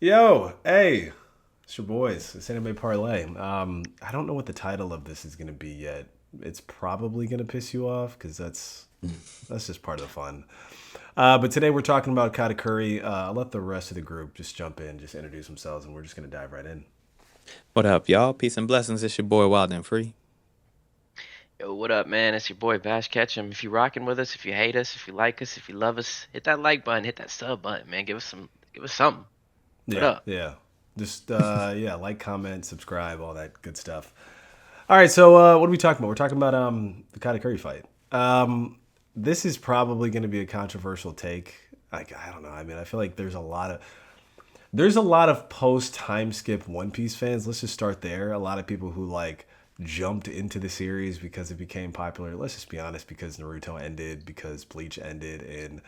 Yo, hey, it's your boys. It's Anime Parley. I don't know what the title of this is gonna be yet. It's probably gonna piss you off because that's just part of the fun. But today we're talking about Katakuri. I'll let the rest of the group just jump in, just introduce themselves, and we're just gonna dive right in. What up, y'all? Peace and blessings. It's your boy Wild and Free. Yo, what up, man? It's your boy Bash Ketchum. If you rocking with us, if you hate us, if you like us, if you love us, hit that like button, hit that sub button, man. Give us something. What Yeah, up? yeah. Just yeah, like, comment, subscribe, all that good stuff. All right, so what are we talking about? We're talking about the Katakuri fight. This is probably going to be a controversial take. Like, I don't know. I mean, I feel like there's a lot of post time skip One Piece fans. Let's just start there. A lot of people who like jumped into the series because it became popular. Let's just be honest, because Naruto ended, because Bleach ended, and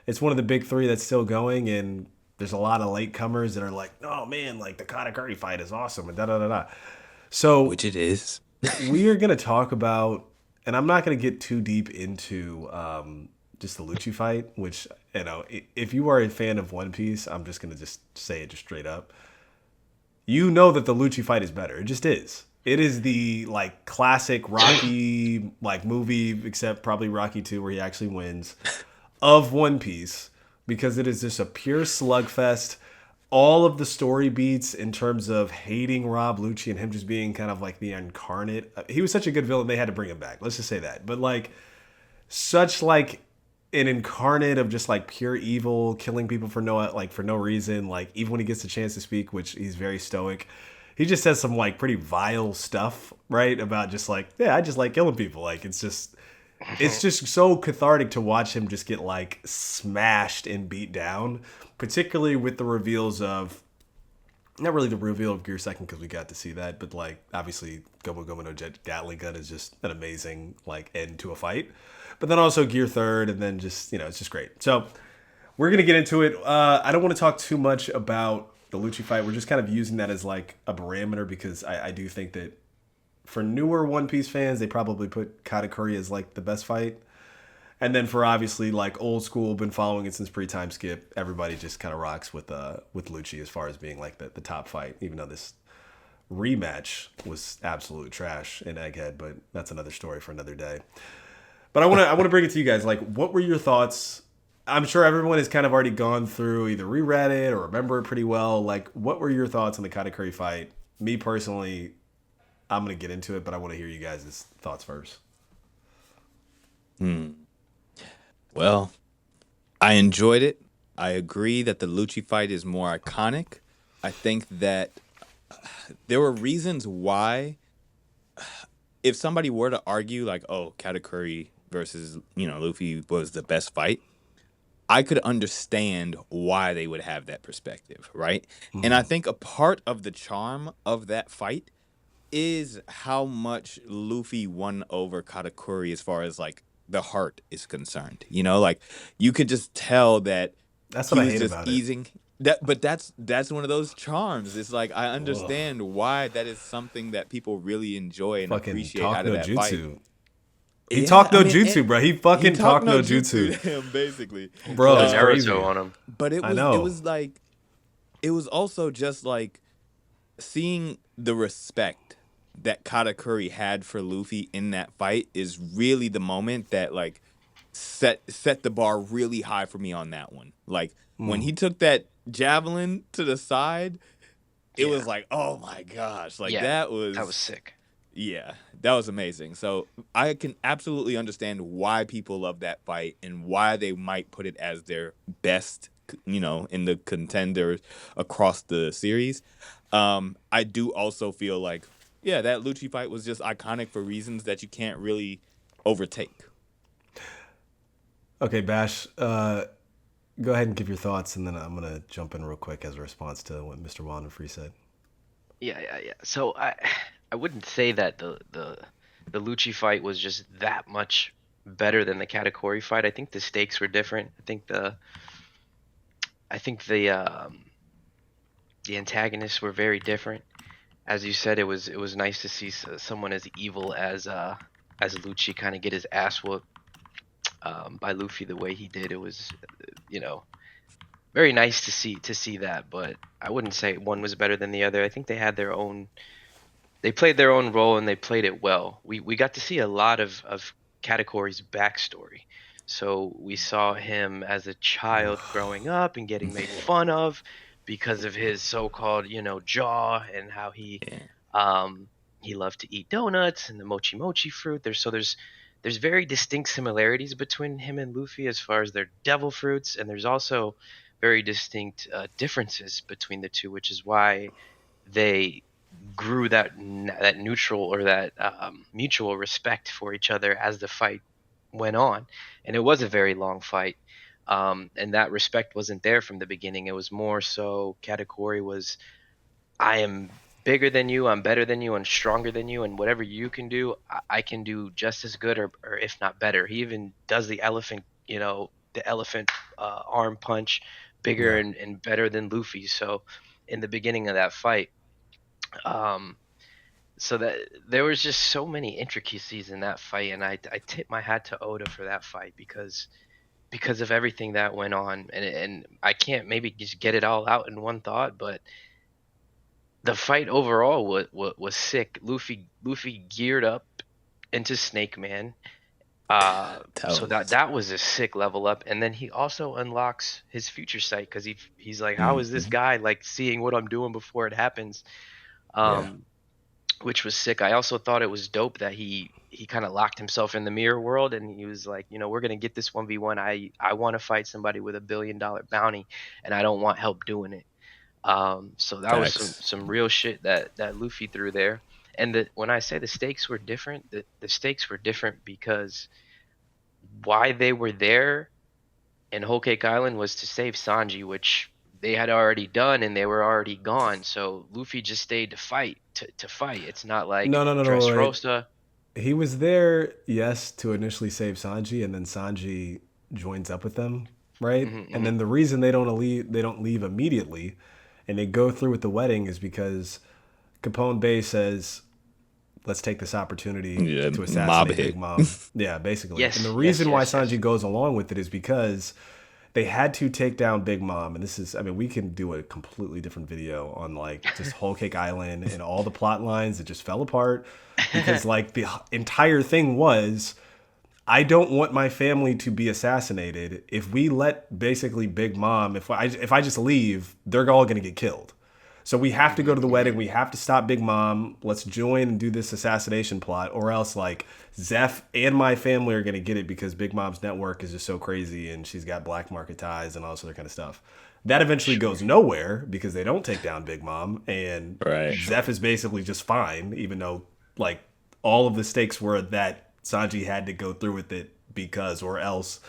it's one of the big three that's still going. And there's a lot of latecomers that are like, "Oh man, like the Katakuri fight is awesome," and da da da da. So Which it is. we are going to talk about, and I'm not going to get too deep into just the Lucci fight, which, if you are a fan of One Piece, I'm just going to just say it just straight up. You know that the Lucci fight is better. It just is. It is the like classic Rocky like movie, except probably Rocky 2 where he actually wins of One Piece because it is just a pure slugfest. All of the story beats in terms of hating Rob Lucci and him just being kind of like the incarnate. He was such a good villain, they had to bring him back. Let's just say that. But like such like an incarnate of just like pure evil, killing people for no reason. Like even when he gets a chance to speak, which he's very stoic, he just says some like pretty vile stuff, right? About just like, yeah, I just like killing people. Like it's just so cathartic to watch him just get like smashed and beat down, particularly with the reveals of not really the reveal of Gear Second because we got to see that, but like obviously Gomu Gomu no Jet Gatling gun is just an amazing like end to a fight. But then also Gear Third, and then just it's just great. So we're gonna get into it. I don't want to talk too much about the Lucci fight. We're just kind of using that as like a barometer because I do think that for newer One Piece fans, they probably put Katakuri as like the best fight. And then for obviously like old school, been following it since pre-time skip, everybody just kind of rocks with Lucci as far as being like the top fight, even though this rematch was absolute trash in Egghead, but that's another story for another day. But I want to bring it to you guys. Like, what were your thoughts? I'm sure everyone has kind of already gone through either reread it or remember it pretty well. Like, what were your thoughts on the Katakuri fight? Me personally, I'm gonna get into it, but I want to hear you guys' thoughts first. Hmm. Well, I enjoyed it. I agree that the Lucci fight is more iconic. I think that there were reasons why, if somebody were to argue, like, oh, Katakuri versus, Luffy was the best fight, I could understand why they would have that perspective, right? And I Mm. think a part of the charm of that fight is how much Luffy won over Katakuri as far as like the heart is concerned. Like you could just tell that That's what he I was hate just about it. easing that, but that's one of those charms. It's like I Ugh. understand why that is something that people really enjoy and Fucking appreciate talk out of no that fight. jutsu. He Yeah, talked I no mean, and jutsu, bro. He he fucking talked talked no no jutsu jutsu, to him basically. He bro. pulled a It's Um, Naruto crazy. on him. but it I was it know. was like it was also just like seeing the respect that Katakuri had for Luffy in that fight is really the moment that like set the bar really high for me on that one. Like when Mm. he took that javelin to the side, it Yeah, was like, "Oh my gosh." Like yeah, that that was was sick. yeah, that was amazing. So I can absolutely understand why people love that fight and why they might put it as their best, in the contenders across the series. I do also feel like, yeah, that Lucci fight was just iconic for reasons that you can't really overtake. Okay, Bash. Go ahead and give your thoughts, and then I'm gonna jump in real quick as a response to what Mr. Free said. Yeah. So I wouldn't say that the Lucci fight was just that much better than the Katakuri fight. I think the stakes were different. I think the antagonists were very different. As you said, it was nice to see someone as evil as Lucci kind of get his ass whooped by Luffy the way he did. It was, you know, very nice to see that, but I wouldn't say one was better than the other. I think they had their own, they played their own role and they played it well. We got to see a lot of Katakuri's backstory. So we saw him as a child growing up and getting made fun of because of his so-called, jaw, and how Yeah. um he loved to eat donuts and the mochi mochi fruit. There's very distinct similarities between him and Luffy as far as their devil fruits, and there's also very distinct differences between the two, which is why they grew that neutral, or that mutual respect for each other as the fight went on. And it was a very long fight, and that respect wasn't there from the beginning. It was more so Katakuri was, I am bigger than you, I'm better than you, I'm stronger than you, and whatever you can do, I can do just as good, or if not better. He even does the elephant, the elephant arm punch, bigger Yeah. and better than Luffy. So in the beginning of that fight, um, so that there was just so many intricacies in that fight, and I tip my hat to Oda for that fight, because of everything that went on, and I can't maybe just get it all out in one thought, but the fight overall was sick. Luffy geared up into Snake Man. That So that was that was a sick level up, and then he also unlocks his future sight, because he's like, how is this mhm. guy like seeing what I'm doing before it happens? Yeah. Um, which was sick. I also thought it was dope that he kind of locked himself in the mirror world, and he was like, we're gonna get this 1v1. I want to fight somebody with $1 billion bounty, and I don't want help doing it. So that was some Facts. some real shit that Luffy threw there. And when I say the stakes were different, the stakes were different because why they were there in Whole Cake Island was to save Sanji, which they had already done and they were already gone. So Luffy just stayed to fight, to fight. It's not like No, no, no, no, wait. Dressrosa. He was there, yes, to initially save Sanji, and then Sanji joins up with them, right? Hmm, And hmm. then the reason they don't leave immediately, and they go through with the wedding is because Capone Bay says, "Let's take this opportunity Yeah. to Mob assassinate Big hit. Mom." Yeah, basically. And the Yes, yes, reason why yes, yes. Sanji goes along with it is because they had to take down Big Mom, and this is, I mean, we can do a completely different video on like just Whole Cake Island and all the plot lines that just fell apart because like the entire thing was, I don't want my family to be assassinated. If we let basically Big Mom, if I just leave, they're all gonna get killed. So we have to go Hmm, to the hmm. wedding. We have to stop Big Mom. Let's join and do this assassination plot, or else like Zeph and my family are gonna get it because Big Mom's network is just so crazy and she's got black market ties and all this other kind of stuff. That eventually Sure, goes nowhere because they don't take down Big Mom, and Right. Zeph sure, is basically just fine, even though like all of the stakes were that Sanji had to go through with it because or else.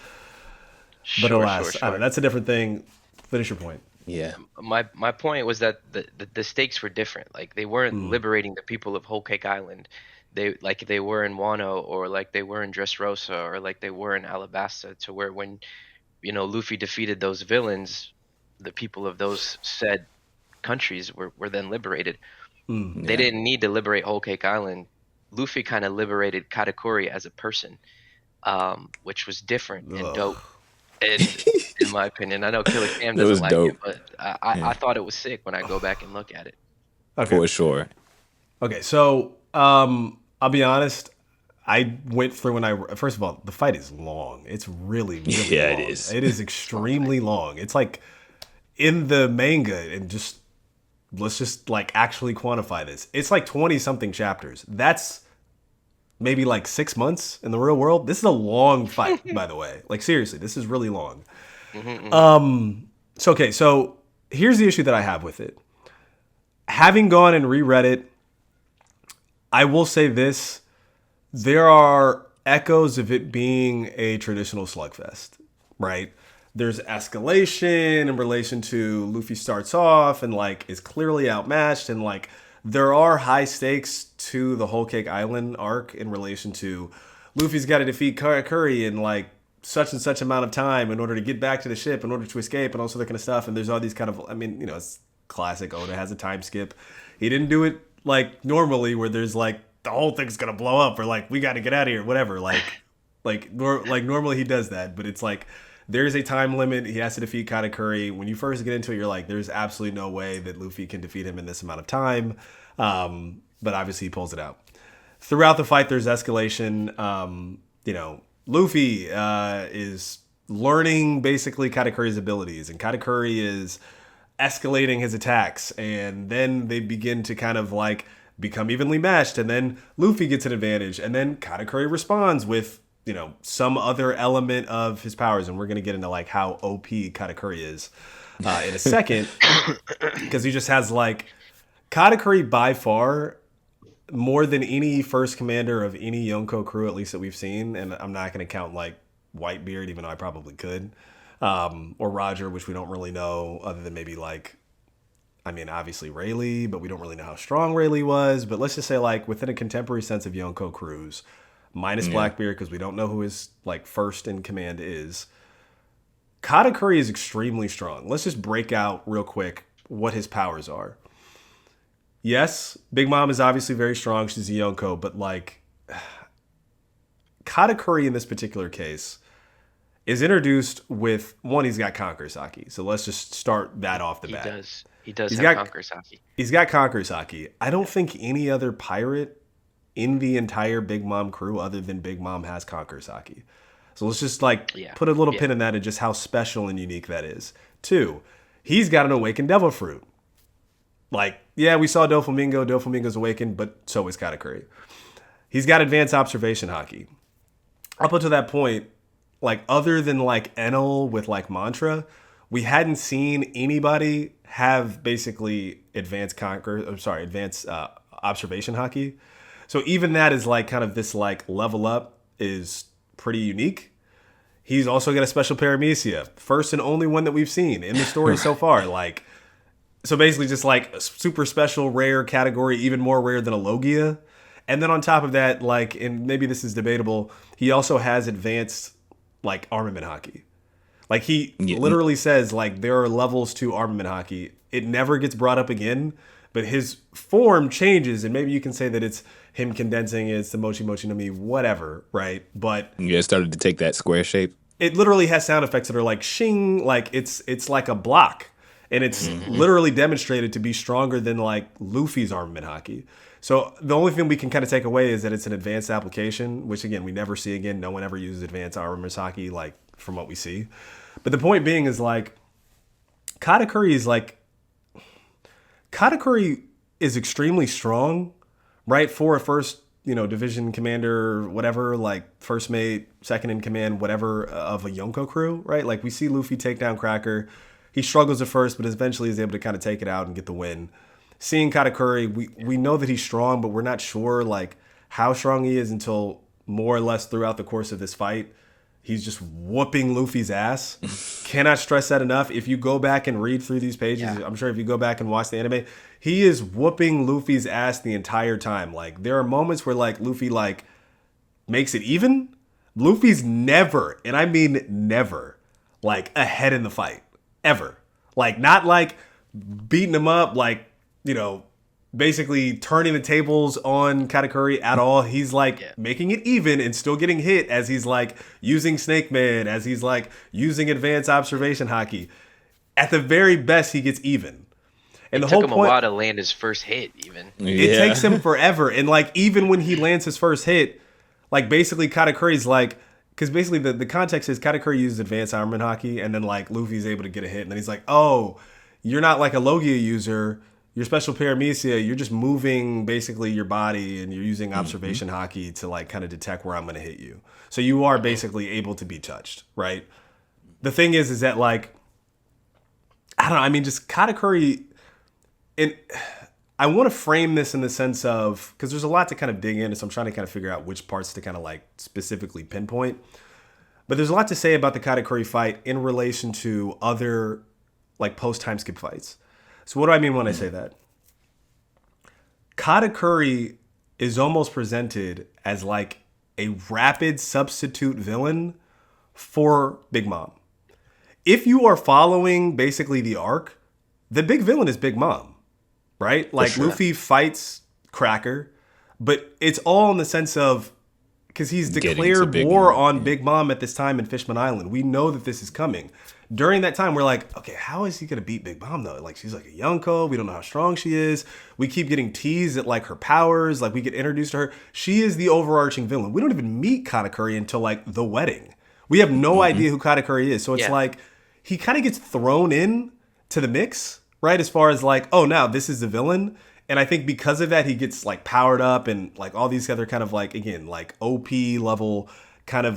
But sure, sure, alas, I don't know. sure. That's a different thing. Finish your point. Yeah. My point was that the stakes were different. Like they weren't Mm. liberating the people of Whole Cake Island. They, like they were in Wano, or like they were in Dressrosa, or like they were in Alabasta, to where when Luffy defeated those villains, the people of those said countries were then liberated. Mm. They Yeah. didn't need to liberate Whole Cake Island. Luffy kind of liberated Katakuri as a person, which was different and Ugh. dope. And in my opinion, I know Killer Cam That doesn't was like it, dope. but I Yeah. thought it was sick when I go back and look at it. Okay. For sure. Okay. So I'll be honest. I went through and I first of all, the fight is long. It's really, really Yeah, it long. is. It is It's a long fight. extremely long. It's like in the manga, and just let's just like actually quantify this. It's like 20 something chapters. That's maybe like 6 months in the real world. This is a long fight, by the way. Like seriously, this is really long. Hmm, hmm. So okay, so here's the issue that I have with it. Having gone and reread it, I will say this: there are echoes of it being a traditional slugfest, right? There's escalation in relation to Luffy starts off and like is clearly outmatched, and like there are high stakes to the Whole Cake Island arc in relation to Luffy's got to defeat Curry in like such and such amount of time in order to get back to the ship, in order to escape, and also that kind of stuff. And there's all these kind of, I mean, it's classic. Oda has a time skip. He didn't do it like normally, where there's like the whole thing's gonna blow up, or like we got to get out of here, whatever. Like normally he does that, but it's like there's a time limit. He has to defeat Katakuri. When you first get into it, you're like, there's absolutely no way that Luffy can defeat him in this amount of time. But obviously he pulls it out. Throughout the fight, there's escalation. Luffy is learning basically Katakuri's abilities, and Katakuri is escalating his attacks, and then they begin to kind of like become evenly matched, and then Luffy gets an advantage, and then Katakuri responds with some other element of his powers, and we're going to get into like how OP Katakuri is in a second, because he just has like Katakuri by far more than any first commander of any Yonko crew, at least that we've seen, and I'm not going to count like Whitebeard, even though I probably could, or Roger, which we don't really know, other than maybe like, I mean, obviously Rayleigh, but we don't really know how strong Rayleigh was. But let's just say like within a contemporary sense of Yonko crews, minus Blackbeard, because we don't know who his like first in command is. Katakuri is extremely strong. Let's just break out real quick what his powers are. Yes, Big Mom is obviously very strong. She's a Yonko, but like Katakuri in this particular case is introduced with one. He's got Conqueror's Haki, so let's just start that off the bat. He does have Conqueror's Haki. He's got Conqueror's Haki. I don't think any other pirate in the entire Big Mom crew, other than Big Mom, has Conqueror's Haki. So let's just like put a little pin in that and just how special and unique that is. 2, he's got an awakened Devil Fruit. Like, yeah, we saw Doflamingo. Doflamingo's awakened, but so is Katakuri. He's got advanced observation Haki. Up until that point, like other than like Enel with like Mantra, we hadn't seen anybody have basically advanced observation Haki. So even that is like kind of this like level up is pretty unique. He's also got a special paramecia, first and only one that we've seen in the story so far. Like, so basically just like a super special rare category, even more rare than a Logia. And then on top of that, like, and maybe this is debatable, he also has advanced like armament Haki. Like he literally says like there are levels to armament Haki. It never gets brought up again, but his form changes, and maybe you can say that it's him condensing, it's the Mochi Mochi no Mi, whatever, right? But it started to take that square shape. It literally has sound effects that are like shing, like it's like a block. And it's literally demonstrated to be stronger than like Luffy's armament Haki. So the only thing we can kind of take away is that it's an advanced application, which again, we never see again. No one ever uses advanced armament Haki, like from what we see. But the point being is like, Katakuri is extremely strong, right? For a first, division commander, whatever, like first mate, second in command, whatever of a Yonko crew, right? Like we see Luffy take down Cracker. He struggles at first, but eventually is able to kind of take it out and get the win. Seeing Katakuri, we know that he's strong, but we're not sure like how strong he is until more or less throughout the course of this fight. He's just whooping Luffy's ass. Cannot stress that enough. If you go back and read through these pages, I'm sure if you go back and watch the anime, he is whooping Luffy's ass the entire time. Like there are moments where like Luffy like makes it even. Luffy's never, and I mean never, like ahead in the fight. Ever. Like not like beating him up, like, basically turning the tables on Katakuri at all. He's like making it even and still getting hit as he's like using Snake Man, as he's like using advanced observation Haki. At the very best, he gets even. And it took him a while to land his first hit, even. It takes him forever. And like even when he lands his first hit, like basically Katakuri's like, because basically the context is Katakuri uses advanced armament Haki, and then like Luffy's able to get a hit, and then he's like, oh, you're not like a Logia user. Your special paramecia, you're just moving basically your body, and you're using observation Haki to like kind of detect where I'm going to hit you. So you are basically able to be touched, right? The thing is that like, I don't know. I mean, just Katakuri, and I want to frame this in the sense of, because there's a lot to kind of dig into, so I'm trying to kind of figure out which parts to kind of like specifically pinpoint. But there's a lot to say about the Katakuri fight in relation to other like post-time skip fights. So what do I mean when I say that? Katakuri is almost presented as like a rapid substitute villain for Big Mom. If you are following basically the arc, the big villain is Big Mom. Right? Like Luffy fights Cracker, but it's all in the sense of because he's Getting to declared Big war Mom, on yeah. Big Mom at this time in Fishman Island. We know that this is coming. During that time, we're like, okay, how is he gonna beat Big Mom though? Like, she's like a Yonko. We don't know how strong she is. We keep getting teased at like her powers. Like, we get introduced to her. She is the overarching villain. We don't even meet Katakuri until like the wedding. We have no idea who Katakuri is. So it's Yeah. like he kind of gets thrown in to the mix, right? As far as like, oh, now this is the villain. And I think because of that, he gets like powered up and like all these other kind of like, again, like OP level kind of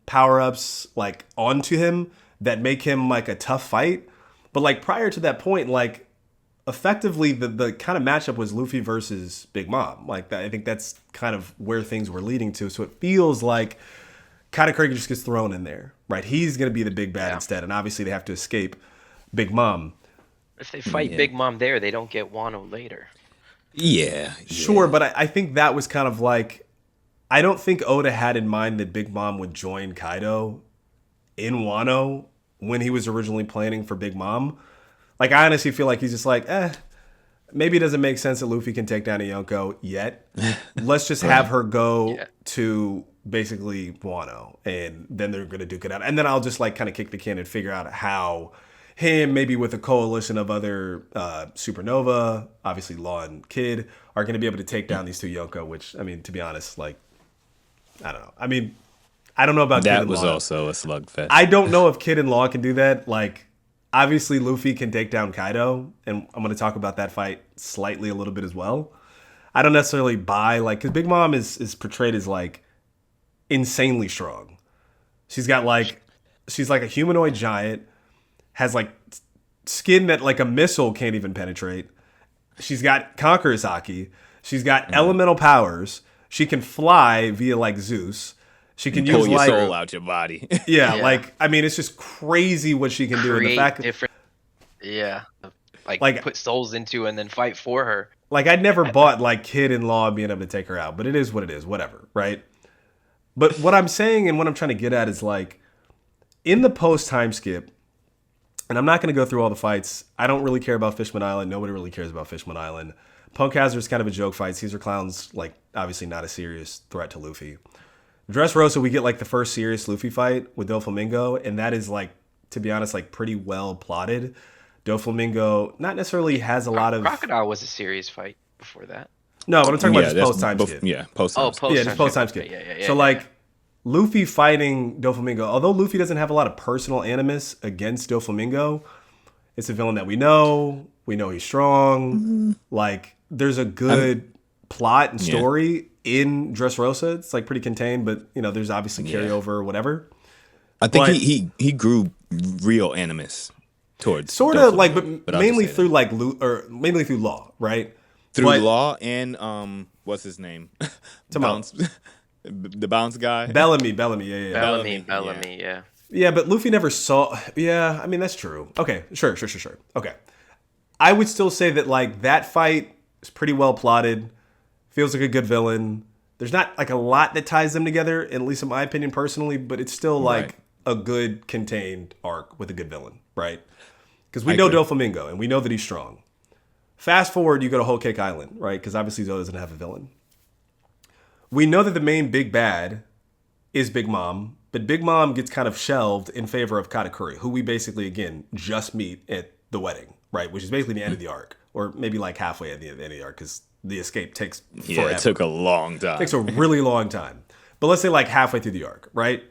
power ups like onto him that make him like a tough fight. But like prior to that point, like effectively the kind of matchup was Luffy versus Big Mom. Like that, I think that's kind of where things were leading to. So it feels like Katakuri just gets thrown in there, right? He's going to be the big bad Yeah. instead. And obviously they have to escape Big Mom. If they fight Yeah. Big Mom there, they don't get Wano later. Yeah. Sure, but I think that was kind of like, I don't think Oda had in mind that Big Mom would join Kaido in Wano when he was originally planning for Big Mom. Like, I honestly feel like he's just like, maybe it doesn't make sense that Luffy can take down a Yonko yet. Let's just have her go Yeah. to basically Wano, and then they're going to duke it out. And then I'll just like kind of kick the can and figure out how him, maybe with a coalition of other Supernova, obviously Law and Kid, are going to be able to take down these two Yonko, which, I mean, to be honest, like, I don't know. I mean, I don't know about Kid That and was Law. also a slugfest. I don't know if Kid and Law can do that. Like, obviously Luffy can take down Kaido, and I'm going to talk about that fight slightly a little bit as well. I don't necessarily buy, like, because Big Mom is portrayed as, like, insanely strong. She's got, like, she's like a humanoid giant, has, like, skin that, like, a missile can't even penetrate. She's got Conqueror's Haki. She's got elemental powers. She can fly via, like, Zeus. She can Pull use, your like, soul out your body. yeah, Yeah. like, I mean, it's just crazy what she can do. And the Create fact, different. Yeah. Like- Put souls into and then fight for her. like, I never bought, like, Kid and Law being able to take her out, but it is what it is, whatever, right? But what I'm saying and what I'm trying to get at is, like, in the post time skip, and I'm not going to go through all the fights. I don't really care about Fishman Island. Nobody really cares about Fishman Island. Punk Hazard's kind of a joke fight. Caesar Clown's, like, obviously not a serious threat to Luffy. Dressrosa, we get, like, the first serious Luffy fight with Doflamingo, and that is, like, to be honest, like, pretty well plotted. Doflamingo not necessarily has a lot of... Crocodile was a serious fight before that. No, but I'm talking about just that's post-time skip. Yeah, post Oh, time. post Yeah, just post-time skip. Yeah. So, like, Luffy fighting Doflamingo, although Luffy doesn't have a lot of personal animus against Doflamingo, it's a villain that we know. We know he's strong. Like, there's a good plot and story in Dressrosa. It's, like, pretty contained, but, you know, there's obviously carryover or whatever. I think But- he grew real animus towards Sort of, Doflamingo, like, but I'll just mainly say through, that. like, mainly through Law, right? through but- Law and what's his name? Bounce, the bounce guy. Bellamy, yeah. Bellamy, yeah. Yeah, but Luffy never saw... Yeah, I mean, that's true. Okay, sure. Okay. I would still say that, like, that fight is pretty well plotted. Feels like a good villain. There's not, like, a lot that ties them together, at least in my opinion personally, but it's still, like, Right. a good contained arc with a good villain, right? Because we know Doflamingo, and we know that he's strong. Fast forward, you go to Whole Cake Island, right? Because obviously Zoe doesn't have a villain. We know that the main big bad is Big Mom, but Big Mom gets kind of shelved in favor of Katakuri, who we basically, again, just meet at the wedding, right? Which is basically the end of the arc, or maybe like halfway at the end of the arc, because the escape takes Yeah, forever. it took a long time. Takes a really long time. But let's say like halfway through the arc, right?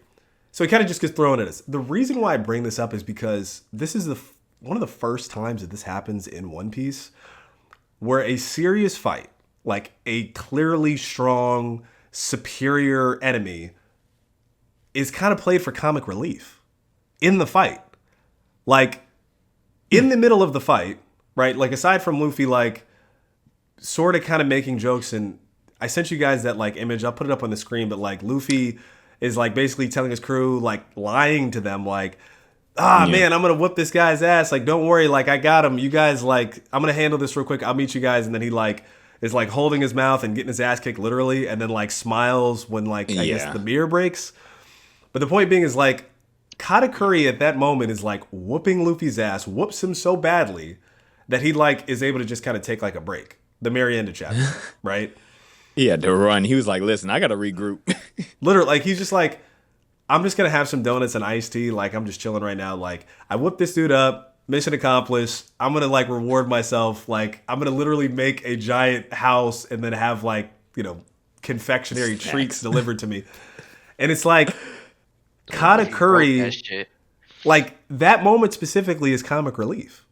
So he kind of just gets thrown at us. The reason why I bring this up is because this is one of the first times that this happens in One Piece, where a serious fight, like a clearly strong, superior enemy, is kind of played for comic relief in the fight. Like, in the middle of the fight, right? Like, aside from Luffy, like, sort of kind of making jokes, and I sent you guys that, like, image. I'll put it up on the screen, but, like, Luffy is, like, basically telling his crew, like, lying to them, like, man, I'm going to whoop this guy's ass. Like, don't worry. Like, I got him. You guys, like, I'm going to handle this real quick. I'll meet you guys. And then he, like, is, like, holding his mouth and getting his ass kicked literally, and then, like, smiles when, like, I guess the mirror breaks. But the point being is, like, Katakuri at that moment is, like, whooping Luffy's ass, whoops him so badly that he, like, is able to just kind of take, like, a break. The Marienda chapter, right? He had to run. He was like, "Listen, I gotta regroup." Literally, like he's just like, I'm just gonna have some donuts and iced tea. Like I'm just chilling right now. Like I whooped this dude up. Mission accomplished. I'm gonna like reward myself. Like I'm gonna literally make a giant house and then have like confectionery treats Snacks. delivered to me. And it's like Luffy broke that Katakuri, shit. like that moment specifically is comic relief.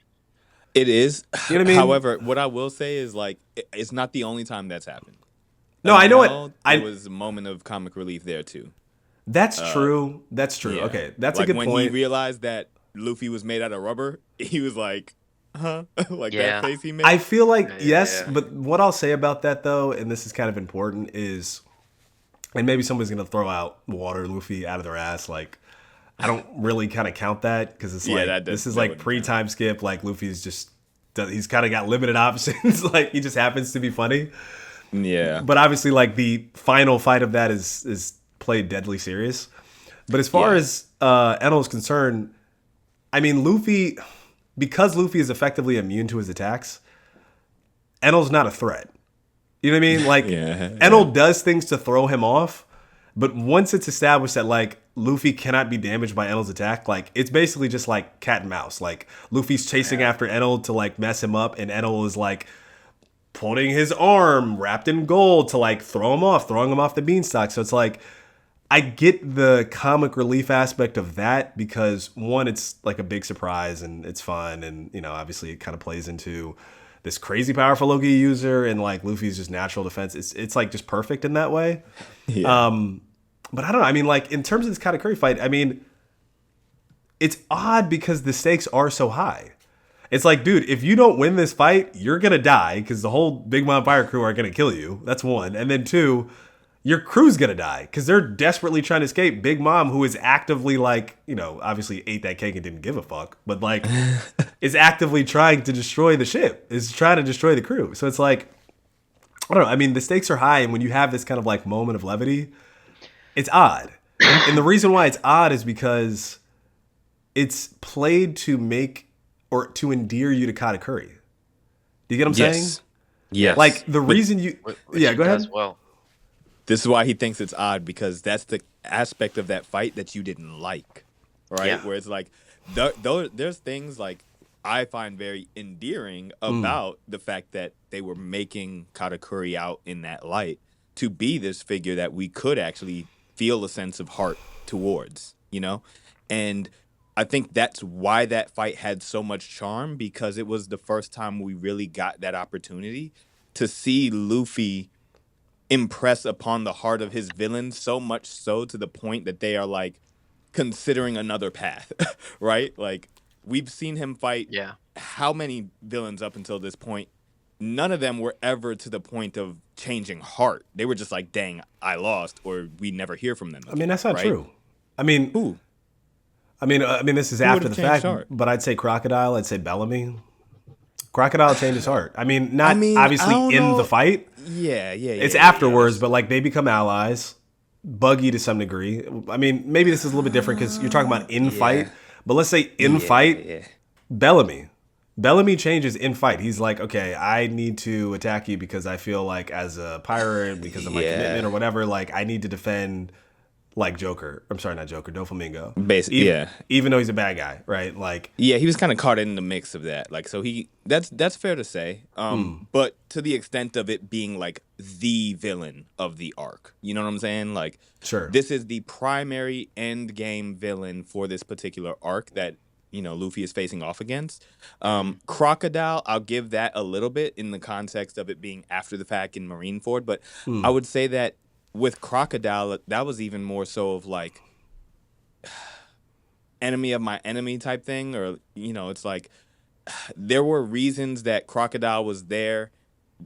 It is. You know what I mean? However, what I will say is like it's not the only time that's happened. No, I know it. Amel, there I was a moment of comic relief there too. That's true. That's true. Yeah, Okay, that's a like good when he point. realized that Luffy was made out of rubber, he was like, "Huh?" Like that Yeah. face he I made. feel like Yeah, yes, yeah. but what I'll say about that though, and this is kind of important, is and maybe somebody's gonna throw out water Luffy out of their ass. Like I don't really kind of count that because it's Yeah, like this is that like wouldn't pre count. time skip. Like Luffy's just he's kind of got limited options. Like he just happens to be funny. Yeah, But obviously, like the final fight of that is played deadly serious. But as far yeah, as Enel is concerned, I mean Luffy, because Luffy is effectively immune to his attacks, Enel's not a threat. You know what I mean? Like yeah, yeah. Enel does things to throw him off, but once it's established that like Luffy cannot be damaged by Enel's attack, like it's basically just like cat and mouse. Like Luffy's chasing Yeah. after Enel to like mess him up, and Enel is like putting his arm wrapped in gold to like throw him off, throwing him off the beanstalk. So it's like I get the comic relief aspect of that because one, it's like a big surprise and it's fun, and obviously it kind of plays into this crazy powerful Loki user and like Luffy's just natural defense. It's like just perfect in that way. Yeah. But I don't know. I mean, like in terms of this Katakuri fight, I mean, it's odd because the stakes are so high. It's like, dude, if you don't win this fight, you're gonna die because the whole Big Mom Fire crew are gonna kill you. That's one, and then two, your crew's gonna die because they're desperately trying to escape Big Mom, who is actively like, obviously ate that cake and didn't give a fuck, but like, is actively trying to destroy the ship, is trying to destroy the crew. So it's like, I don't know. I mean, the stakes are high, and when you have this kind of like moment of levity, it's odd. And the reason why it's odd is because it's played to make or to endear you to Katakuri. Do you get what I'm saying? Yes. Like Yes. the But reason you, Which yeah, he go does ahead. well. this is why he thinks it's odd because that's the aspect of that fight that you didn't like, right? Yeah. Where it's like, there's things like I find very endearing Mm, about the fact that they were making Katakuri out in that light to be this figure that we could actually feel a sense of heart towards, And I think that's why that fight had so much charm because it was the first time we really got that opportunity to see Luffy impress upon the heart of his villains so much so to the point that they are like considering another path, right? Like we've seen him fight Yeah. how many villains up until this point? None of them were ever to the point of changing heart. They were just like, "Dang, I lost," or we never hear from them I mean, again, that's not right? true. I mean, Who? this is Who would after have the changed fact, heart? but I'd say Crocodile. I'd say Bellamy. Crocodile changed his heart. I mean, I not mean, I obviously don't in the know. fight. Yeah, yeah, It's yeah, yeah, yeah. afterwards, but like they become allies. Buggy to some degree. I mean, maybe this is a little bit different because you're talking about in fight. Yeah, But let's say in yeah, fight, yeah. Bellamy. Bellamy changes in fight. He's like, okay, I need to attack you because I feel like as a pirate, because of my commitment Yeah. or whatever, like I need to defend like Joker. I'm sorry, not Joker, Doflamingo. Basically, Even, yeah. even though he's a bad guy, right? Like, Yeah, he was kind of caught in the mix of that. Like, so that's fair to say. But to the extent of it being like the villain of the arc, you know what I'm saying? Like, sure. this is the primary end game villain for this particular arc that Luffy is facing off against. Crocodile, I'll give that a little bit in the context of it being after the fact in Marineford, but I Hmm. would say that with Crocodile, that was even more so of like enemy of my enemy type thing, or it's like there were reasons that Crocodile was there.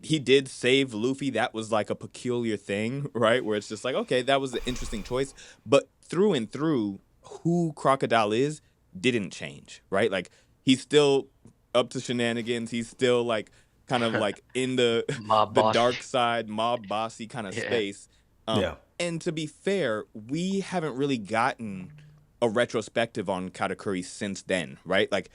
He did save Luffy. That was like a peculiar thing, right? Where it's just like, okay, that was an interesting choice. But through and through, who Crocodile is didn't change, right? Like he's still up to shenanigans. He's still like kind of like in the Mob the boss. dark side, mob bossy kind of Yeah. space. Yeah. And to be fair, we haven't really gotten a retrospective on Katakuri since then, right? Like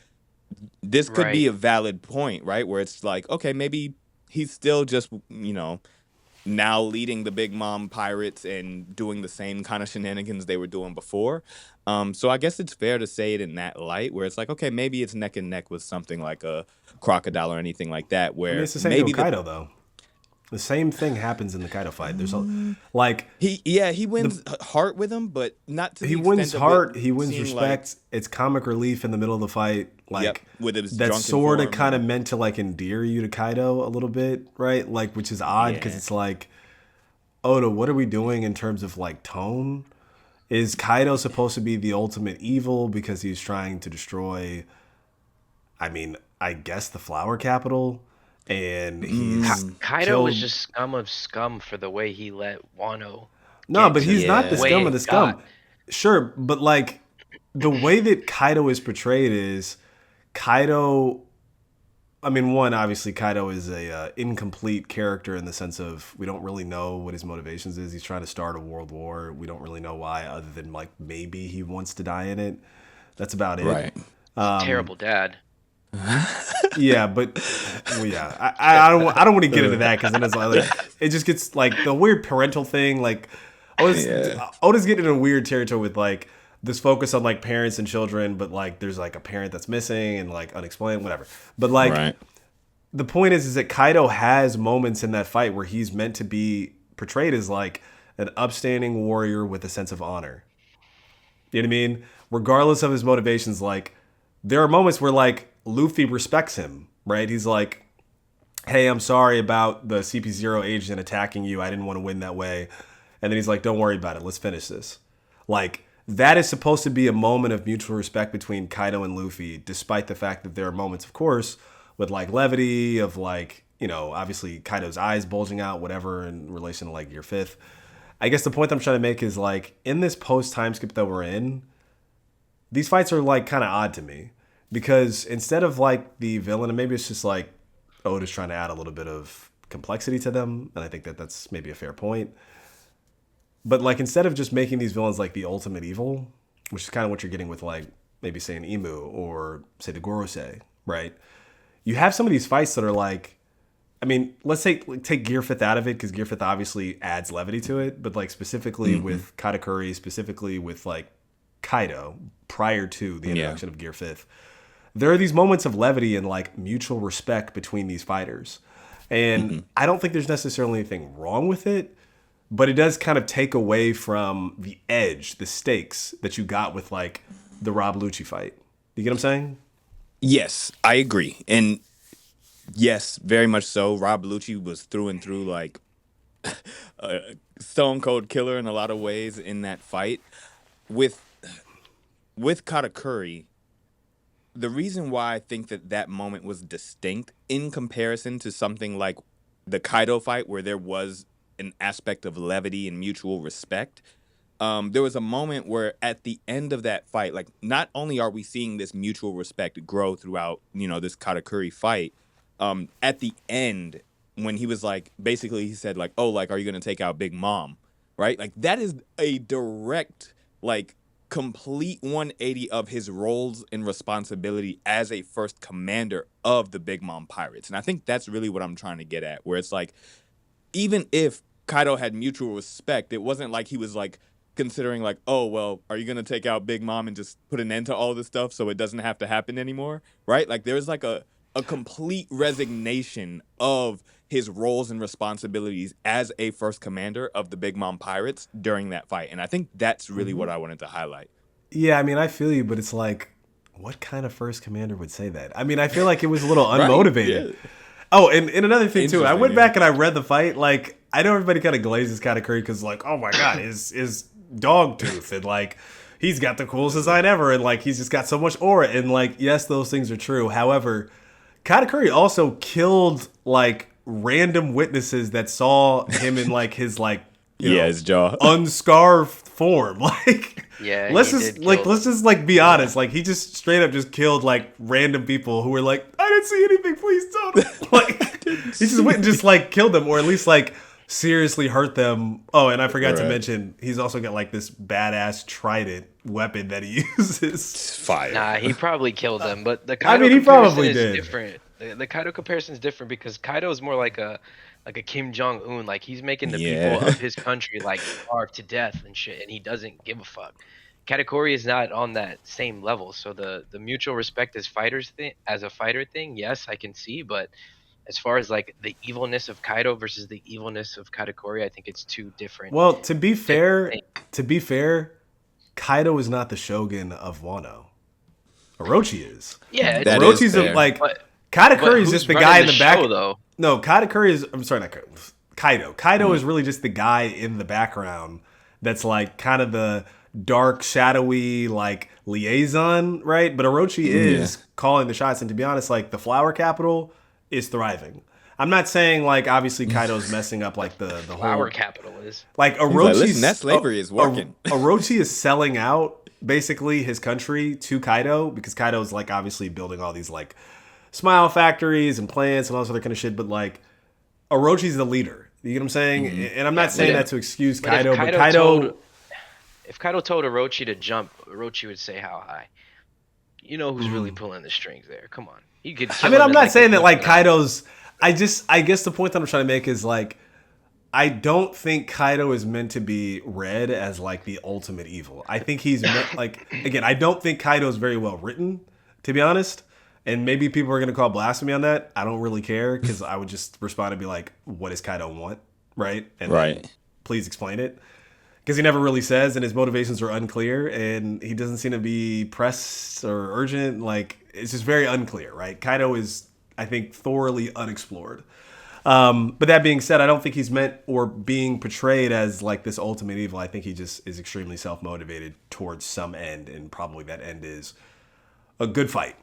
this could be Right. a valid point, right? Where it's like, okay, maybe he's still just, now leading the Big Mom Pirates and doing the same kind of shenanigans they were doing before. So I guess it's fair to say it in that light, where it's like, okay, maybe it's neck and neck with something like a Crocodile or anything like that, I mean, where it's the same thing maybe with Kaido, though. The same thing happens in the Kaido fight. There's like he wins heart with him, but not to the he extent wins of heart, it he wins seeing respect. It's comic relief in the middle of the fight. Like Yep, with his that's drunken sort of form kind of and- meant to like endear you to Kaido a little bit, right? Like, which is odd because Yeah. it's like, Oda, what are we doing in terms of like tone? Is Kaido supposed to be the ultimate evil because he's trying to destroy, I mean, I guess the flower capital, and he's Kaido was killed- just scum of scum for the way he let Wano. No, get but to he's not the way scum of it the scum. got. Sure, but like the way that Kaido is portrayed is Kaido. I mean, one, obviously Kaido is a incomplete character in the sense of we don't really know what his motivations is. He's trying to start a world war. We don't really know why, other than like maybe he wants to die in it. That's about it. Right. Terrible dad. Yeah, but well, yeah, I don't want to get into that because then it's like it just gets like the weird parental thing. Like Oda's getting in a weird territory with like this focus on like parents and children, but like there's like a parent that's missing and like unexplained, whatever. But like Right. the point is that Kaido has moments in that fight where he's meant to be portrayed as like an upstanding warrior with a sense of honor. You know what I mean? Regardless of his motivations, like there are moments where like Luffy respects him, right? He's like, hey, I'm sorry about the CP0 agent attacking you. I didn't want to win that way. And then he's like, don't worry about it. Let's finish this. Like, that is supposed to be a moment of mutual respect between Kaido and Luffy, despite the fact that there are moments, of course, with like levity of like, you know, obviously Kaido's eyes bulging out, whatever, in relation to like Year 5th. I guess the point I'm trying to make is like, in this post-time skip that we're in, these fights are like kind of odd to me. Because instead of like the villain, and maybe it's just like Oda's trying to add a little bit of complexity to them, and I think that that's maybe a fair point. But like instead of just making these villains like the ultimate evil, which is kind of what you're getting with like maybe say an Emu or say the Gorosei, right? You have some of these fights that are like, I mean, let's take Gear 5th out of it because Gear 5th obviously adds levity to it, but like specifically with Katakuri, specifically with like Kaido prior to the introduction of Gear 5th. There are these moments of levity and like mutual respect between these fighters. And I don't think there's necessarily anything wrong with it, but it does kind of take away from the edge, the stakes that you got with like the Rob Lucci fight. You get what I'm saying? Yes, I agree. And yes, very much so. Rob Lucci was through and through like a stone cold killer in a lot of ways in that fight. With Katakuri, the reason why I think that moment was distinct in comparison to something like the Kaido fight, where there was an aspect of levity and mutual respect, there was a moment where at the end of that fight, like not only are we seeing this mutual respect grow throughout, this Katakuri fight, at the end when he was like, basically he said like, oh, like, are you going to take out Big Mom? Right? Like that is a direct, like, complete 180 of his roles and responsibility as a first commander of the Big Mom Pirates. And I think that's really what I'm trying to get at, where it's like, even if Kaido had mutual respect, it wasn't like he was like considering like, oh, well, are you going to take out Big Mom and just put an end to all this stuff so it doesn't have to happen anymore? Right? Like there's like a complete resignation of his roles and responsibilities as a first commander of the Big Mom Pirates during that fight. And I think that's really what I wanted to highlight. Yeah, I mean, I feel you, but it's like, what kind of first commander would say that? I mean, I feel like it was a little unmotivated. Right, yeah. Oh, and another thing too, I went Interesting, back and I read the fight. Like, I know everybody kind of glazes Katakuri because, like, oh my god, his dog tooth and like he's got the coolest design ever, and like he's just got so much aura, and like yes, those things are true. However, Katakuri also killed like random witnesses that saw him in like his like His jaw unscarved form. Like Yeah, let's he just did like kill- let's just like be honest. Like he just straight up just killed like random people who were like, I didn't see anything. Please don't. Like he just went and just like killed them, or at least like seriously hurt them. Oh, and I forgot to Right. mention, he's also got like this badass trident weapon that he uses. It's fire. Nah, he probably killed them, but the I Kaido mean, he comparison probably is did. different. The Kaido comparison is different because Kaido is more like a Kim Jong Un. Like he's making the people Yeah. of his country like starve to death and shit, and he doesn't give a fuck. Katakuri is not on that same level, so the mutual respect as fighters thing, as a fighter thing, yes, I can see, but as far as like the evilness of Kaido versus the evilness of Katakuri, I think it's two Well, different things. to be fair, Kaido is not the shogun of Wano. Orochi is. Yeah, it's That is Orochi's fair. like but Katakuri is just who's the running guy in the the back. show though? No, Katakuri is. I'm sorry, not Kaido. Kaido Mm. is really just the guy in the background that's like kind of the dark, shadowy like liaison, right? But Orochi Yeah. is calling the shots, and to be honest, like the flower capital is thriving. I'm not saying like obviously Kaido's messing up like the Flower whole capital is. like He's like, listen, Orochi's that slavery is working. Orochi is selling out basically his country to Kaido because Kaido's like obviously building all these like smile factories and plants and all this other kind of shit. But like Orochi's the leader. You get what I'm saying? And I'm not Yeah, saying but that to excuse But if Kaido, but Kaido Kaido. told if Kaido told Orochi to jump, Orochi would say how high. You know who's really pulling the strings there. Come on. You could I kill mean, him I'm in not like a saying that blink like of an eye. Kaido's. I guess the point that I'm trying to make is like I don't think Kaido is meant to be read as like the ultimate evil. I think he's meant like again. I don't think Kaido is very well written, to be honest. And maybe people are gonna call blasphemy on that. I don't really care because I would just respond and be like, "What does Kaido want?" Right? And then Right. please explain it. Because he never really says, and his motivations are unclear, and he doesn't seem to be pressed or urgent. Like it's just very unclear, right? Kaido is, I think, thoroughly unexplored. But that being said, I don't think he's meant or being portrayed as like this ultimate evil. I think he just is extremely self motivated towards some end, and probably that end is a good fight.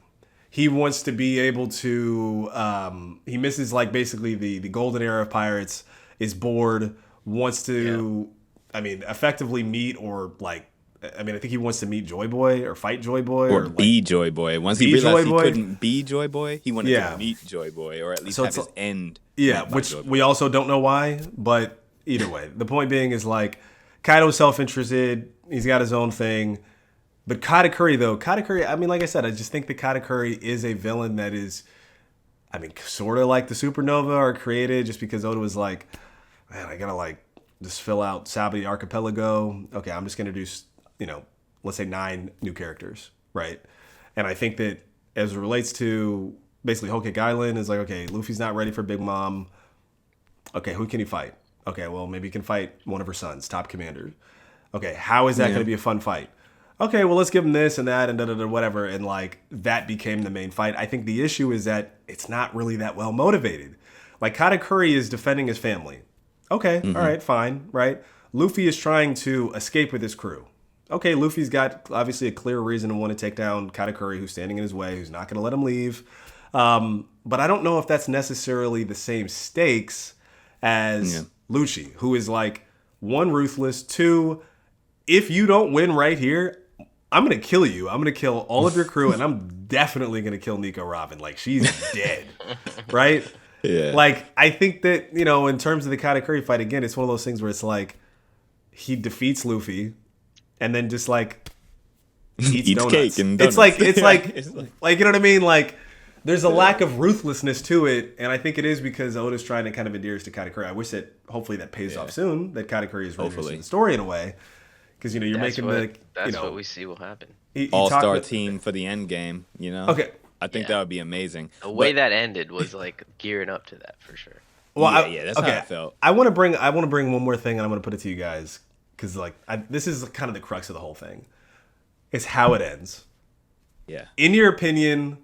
He wants to be able to. He misses like basically the golden era of pirates. Is bored. Wants to. I mean, effectively meet or like. I mean, I think he wants to meet Joy Boy or fight Joy Boy Or or like be Joy Boy. Once he be realized Joy he Boy. couldn't be Joy Boy, he wanted Yeah. to meet Joy Boy, or at least So have it's his end. Yeah, met by which Joy Boy. we also don't know why, but either way, the point being is like Kaido's self-interested. He's got his own thing. But Katakuri, though, Katakuri, I mean, like I said, I just think that Katakuri is a villain that is, I mean, sort of like the Supernova are created just because Oda was like, man, I gotta like just fill out Sabi Archipelago. Okay, I'm just gonna do, let's say 9 new characters, right? And I think that as it relates to basically Whole Cake Island, is like, okay, Luffy's not ready for Big Mom. Okay, who can he fight? Okay, well, maybe he can fight one of her sons, top commanders. Okay, how is that going to be a fun fight? Okay, well, let's give him this and that and whatever. And like that became the main fight. I think the issue is that it's not really that well motivated. Like Katakuri is defending his family. Okay, all right, fine, right? Luffy is trying to escape with his crew. Okay, Luffy's got obviously a clear reason to want to take down Katakuri, who's standing in his way, who's not going to let him leave. But I don't know if that's necessarily the same stakes as Lucci, who is like, one, ruthless, two, if you don't win right here, I'm going to kill you. I'm going to kill all of your crew, and I'm definitely going to kill Nico Robin. Like, she's dead, right? Yeah. Like, I think that, in terms of the Katakuri fight, again, it's one of those things where it's like, he defeats Luffy, and then just like, eats donuts. Cake and It's donuts. like, you know what I mean? Like, there's a lack of ruthlessness to it, and I think it is because Oda's trying to kind of endear us to Katakuri. I wish that hopefully that pays off soon, that Katakuri is really interested in the story in a way. Because, you're That's making what, that's what we see will happen. All-star team for the end game, Okay. I think that would be amazing. The way that ended was like gearing up to that for sure. Well, that's how I felt. I want to bring one more thing, and I'm going to put it to you guys because this is kind of the crux of the whole thing. It's how it ends. Yeah. In your opinion,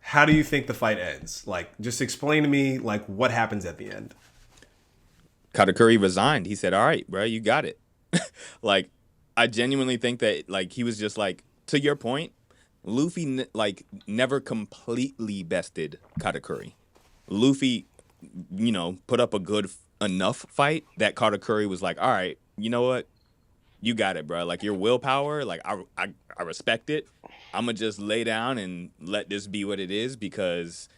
how do you think the fight ends? Like, just explain to me like what happens at the end. Katakuri resigned. He said, "All right, bro, you got it." Like, I genuinely think that like he was just like, to your point, Luffy never completely bested Katakuri. Luffy, put up a good enough fight that Katakuri was like, all right, you know what? You got it, bro. Like, your willpower, like, I respect it. I'm going to just lay down and let this be what it is because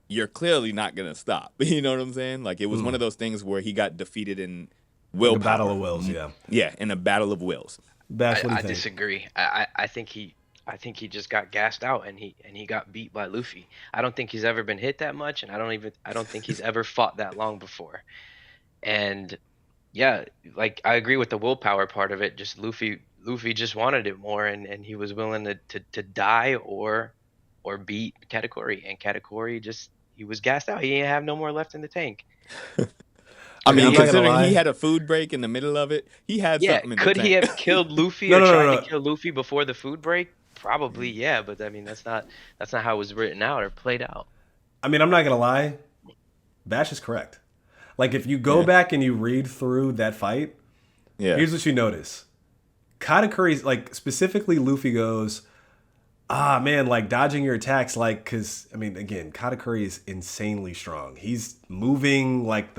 you're clearly not gonna stop. You know what I'm saying? Like it was one of those things where he got defeated in Like a battle willpower. of wills, yeah. Yeah, in a battle of wills. Bash, what do you I think? disagree. I think he just got gassed out and he got beat by Luffy. I don't think he's ever been hit that much, and I don't think he's ever fought that long before. And yeah, like I agree with the willpower part of it. Just Luffy just wanted it more, and he was willing to die or beat Katakuri, and Katakuri just he was gassed out. He didn't have no more left in the tank. I Okay, I'm mean, not gonna considering he lie. had a food break in the middle of it, he had Yeah, something in the could he tank. have killed Luffy No, or no, no, tried to no. kill Luffy before the food break? Probably, yeah, but I mean that's not how it was written out or played out. I mean, I'm not gonna lie. Bash is correct. Like, if you go Yeah. back and you read through that fight, Yeah. here's what you notice. Katakuri's, like, specifically Luffy goes, ah, man, like, dodging your attacks, like, because, I mean, again, Katakuri is insanely strong. He's moving, like,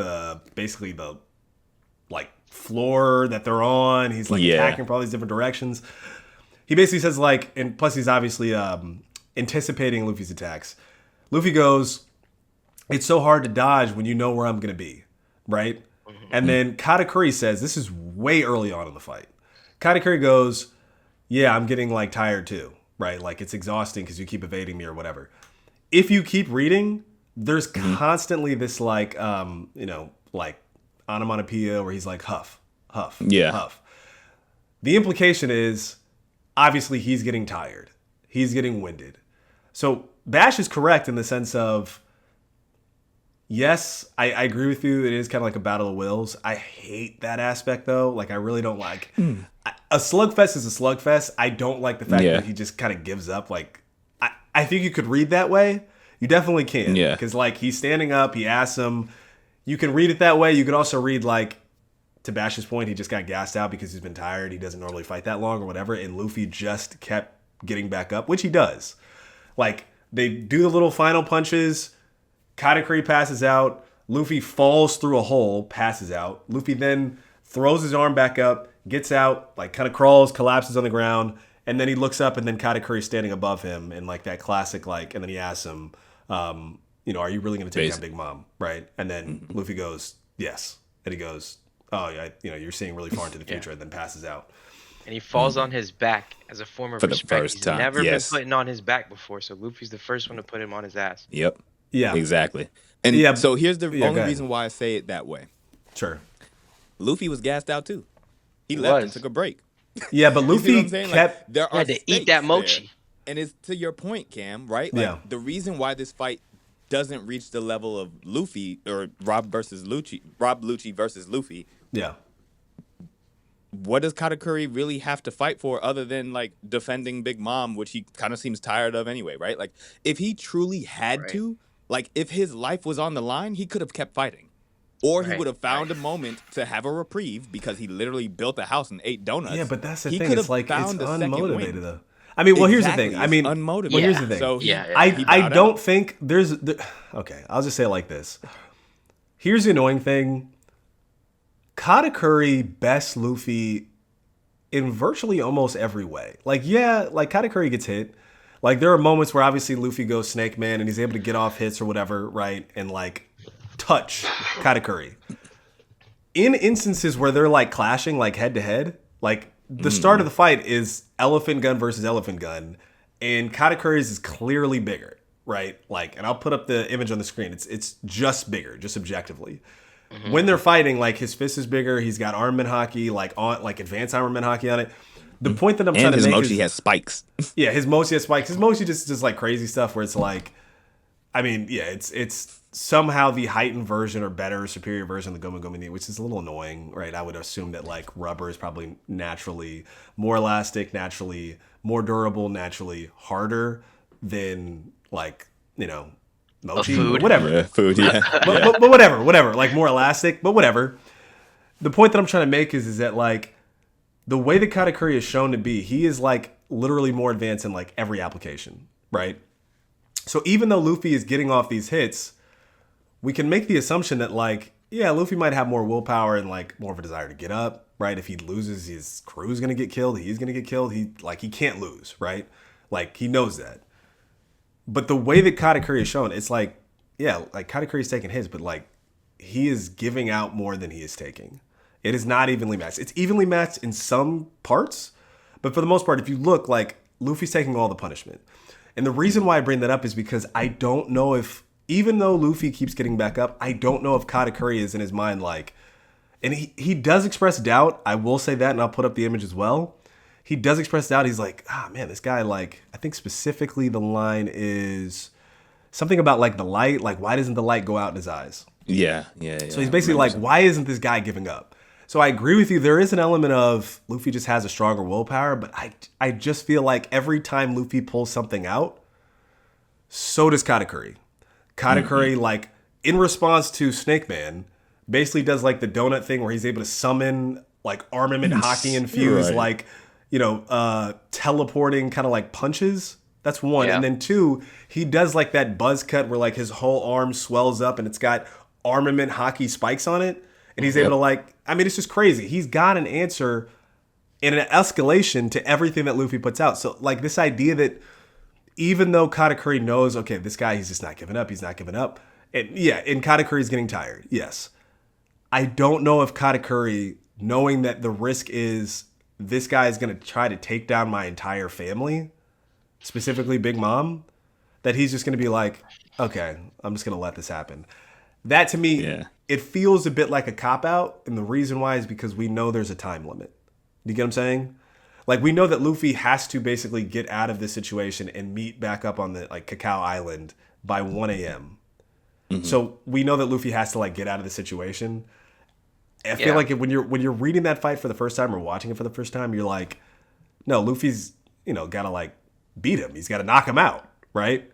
basically the, like, floor that they're on. He's, like, Yeah. attacking from all these different directions. He basically says, like, and plus he's obviously anticipating Luffy's attacks. Luffy goes, it's so hard to dodge when you know where I'm going to be, right? And then Katakuri says, this is way early on in the fight. Katakuri goes, yeah, I'm getting like tired too, right? Like it's exhausting because you keep evading me or whatever. If you keep reading, there's constantly this like, like onomatopoeia where he's like huff, huff, Yeah. huff. The implication is obviously he's getting tired. He's getting winded. So Bash is correct in the sense of, yes, I agree with you. It is kind of like a battle of wills. I hate that aspect though. Like I really don't like a slugfest is a slugfest. I don't like the fact Yeah. that he just kind of gives up. Like I think you could read that way. You definitely can. Yeah. Because like he's standing up, he asks him. You can read it that way. You can also read like to Bash's point, he just got gassed out because he's been tired. He doesn't normally fight that long or whatever. And Luffy just kept getting back up, which he does. Like they do the little final punches. Katakuri passes out. Luffy falls through a hole, passes out. Luffy then throws his arm back up, gets out, like kind of crawls, collapses on the ground, and then he looks up, and then Katakuri's standing above him in like that classic like, and then he asks him, are you really going to take down Big Mom, right? And then Luffy goes, yes, and he goes, oh yeah, you're seeing really far into the future, and then passes out. And he falls on his back as a form of For the respect. first He's time, never yes. been putting on his back before, so Luffy's the first one to put him on his ass. Yep. Yeah, Exactly. And Yeah, so here's the yeah, go only ahead. reason why I say it that way. sure. Luffy was gassed out too. He left and was. took a break. Yeah, but You see what Luffy I'm saying? kept. Like, there are Had to eat stakes that there. mochi. And it's to your point, Cam, right? Like, Yeah. the reason why this fight doesn't reach the level of Luffy or Rob Lucci versus Luffy, Yeah. what does Katakuri really have to fight for other than like defending Big Mom, which he kind of seems tired of anyway, right? Like if he truly had Right. to, like if his life was on the line, he could have kept fighting. Or he Right, would have found a moment to have a reprieve because he literally built a house and ate donuts. Yeah, but that's the He thing. could It's have like it's found a second unmotivated win. though. I mean, well, here's the Exactly, thing. I it's mean, unmotivated. well, here's the Yeah. thing. So Yeah, he I bowed don't out. think okay, I'll just say it like this. Here's the annoying thing. Katakuri bests Luffy in virtually almost every way. Like, yeah, like Katakuri gets hit. Like there are moments where obviously Luffy goes Snake Man and he's able to get off hits or whatever, right? And like touch Katakuri. In instances where they're like clashing like head to head, like the start of the fight is elephant gun versus elephant gun, and Katakuri's is clearly bigger, right? Like, and I'll put up the image on the screen. It's just bigger, just objectively. When they're fighting, like his fist is bigger. He's got armament hockey, like on like advanced armament hockey on it. The point that I'm trying And to his make mochi is, has spikes. yeah, his mochi has spikes. His mochi just does like crazy stuff where it's like, I mean, yeah, it's somehow the heightened version or better, superior version of the Gomu Gomu Ni, which is a little annoying, right? I would assume that like rubber is probably naturally more elastic, naturally more durable, naturally harder than like, mochi, food. but whatever. Yeah, food, yeah. But whatever, like more elastic, but whatever. The point that I'm trying to make is that like the way that Katakuri is shown to be, he is like literally more advanced in like every application, right? So even though Luffy is getting off these hits, we can make the assumption that like, yeah, Luffy might have more willpower and like more of a desire to get up, right? If he loses, his crew's gonna get killed, he's gonna get killed. He can't lose, right? Like he knows that. But the way that Katakuri is shown, it's like yeah, like Katakuri's taking his, but like he is giving out more than he is taking. It is not evenly matched. It's evenly matched in some parts, but for the most part, if you look, like Luffy's taking all the punishment. And the reason why I bring that up is because I don't know if, even though Luffy keeps getting back up, I don't know if Katakuri is in his mind like, and he does express doubt. I will say that, and I'll put up the image as well. He does express doubt. He's like, man, this guy, like, I think specifically the line is something about like the light. Like, why doesn't the light go out in his eyes? Yeah. So he's basically like, why isn't this guy giving up? So I agree with you. There is an element of Luffy just has a stronger willpower, but I just feel like every time Luffy pulls something out, so does Katakuri. Katakuri, like, in response to Snake Man, basically does like the donut thing where he's able to summon like armament Haki infused, Right. like, teleporting kind of like punches. That's one. Yeah. And then two, he does like that buzz cut where like his whole arm swells up and it's got armament Haki spikes on it. And he's able to like, I mean, it's just crazy. He's got an answer and an escalation to everything that Luffy puts out. So like this idea that even though Katakuri knows, okay, this guy, he's just not giving up. He's not giving up. And yeah, and Katakuri's getting tired. Yes. I don't know if Katakuri, knowing that the risk is this guy is going to try to take down my entire family, specifically Big Mom, that he's just going to be like, okay, I'm just going to let this happen. That to me, it feels a bit like a cop-out. And the reason why is because we know there's a time limit. You get what I'm saying? Like, we know that Luffy has to basically get out of this situation and meet back up on the like Cacao Island by 1 a.m. So we know that Luffy has to like get out of the situation. I feel like when you're reading that fight for the first time or watching it for the first time, you're like, no, Luffy's, gotta like beat him. He's got to knock him out, right?